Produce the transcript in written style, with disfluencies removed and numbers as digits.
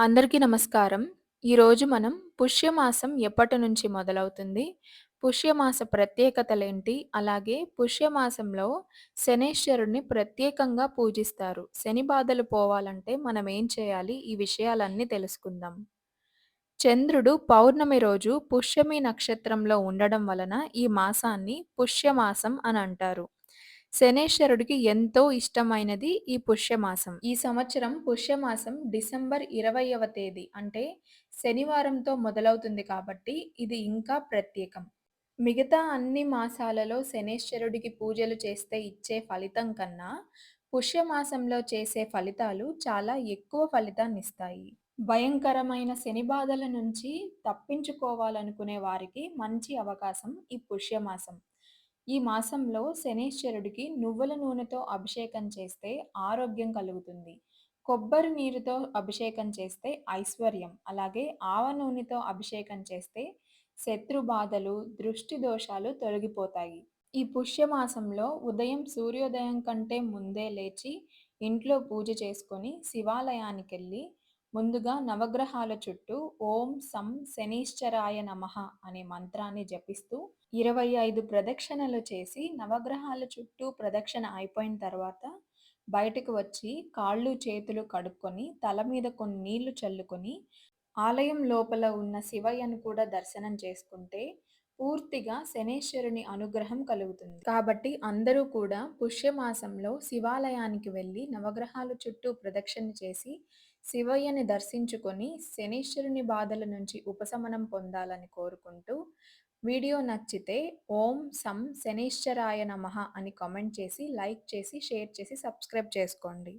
అందరికీ నమస్కారం. ఈరోజు మనం పుష్యమాసం ఎప్పటినుంచి మొదలవుతుంది? పుష్యమాస ప్రత్యేకతలేంటి? అలాగే పుష్యమాసంలో శనైశ్వరుడిని ప్రత్యేకంగా పూజిస్తారు. శని బాధలు పోవాలంటే మనం ఏం చేయాలి? ఈ విషయాలన్నీ తెలుసుకుందాం. చంద్రుడు పౌర్ణమి రోజు పుష్యమి నక్షత్రంలో ఉండడం వలన ఈ మాసాన్ని పుష్యమాసం అని అంటారు. శనేశ్వరుడికి ఎంతో ఇష్టమైనది ఈ పుష్యమాసం. ఈ సంవత్సరం పుష్యమాసం డిసెంబర్ 20వ తేదీ అంటే శనివారంతో మొదలవుతుంది కాబట్టి ఇది ఇంకా ప్రత్యేకం. మిగతా అన్ని మాసాలలో శనేశ్వరుడికి పూజలు చేస్తే ఇచ్చే ఫలితం కన్నా పుష్యమాసంలో చేసే ఫలితాలు చాలా ఎక్కువ ఫలితాన్నిస్తాయి. భయంకరమైన శని బాధల నుంచి తప్పించుకోవాలనుకునే వారికి మంచి అవకాశం ఈ పుష్యమాసం. ఈ మాసంలో శనీశ్వరుడికి నువ్వుల నూనెతో అభిషేకం చేస్తే ఆరోగ్యం కలుగుతుంది. కొబ్బరి నీరుతో అభిషేకం చేస్తే ఐశ్వర్యం, అలాగే ఆవ నూనెతో అభిషేకం చేస్తే శత్రు బాధలు, దృష్టి దోషాలు తొలగిపోతాయి. ఈ పుష్యమాసంలో ఉదయం సూర్యోదయం కంటే ముందే లేచి ఇంట్లో పూజ చేసుకొని శివాలయానికెళ్ళి ముందుగా నవగ్రహాల చుట్టూ ఓం సం శనీశ్చరాయ నమః అనే మంత్రాన్ని జపిస్తూ 25 ప్రదక్షిణలు చేసి నవగ్రహాల చుట్టూ ప్రదక్షిణ అయిపోయిన తర్వాత బయటకు వచ్చి కాళ్ళు చేతులు కడుక్కొని తల మీద కొన్ని నీళ్లు చల్లుకొని ఆలయం లోపల ఉన్న శివయ్యను కూడా దర్శనం చేసుకుంటే పూర్తిగా శనేశ్వరుని అనుగ్రహం కలుగుతుంది. కాబట్టి అందరూ కూడా పుష్యమాసంలో శివాలయానికి వెళ్ళి నవగ్రహాల చుట్టూ ప్రదక్షిణ చేసి శివయ్యని దర్శించుకొని శనీశ్వరుని బాధల నుంచి ఉపశమనం పొందాలని కోరుకుంటూ వీడియో నచ్చితే ఓం సం శనీశ్వరాయ నమః అని కామెంట్ చేసి, లైక్ చేసి, షేర్ చేసి, సబ్స్క్రైబ్ చేసుకోండి.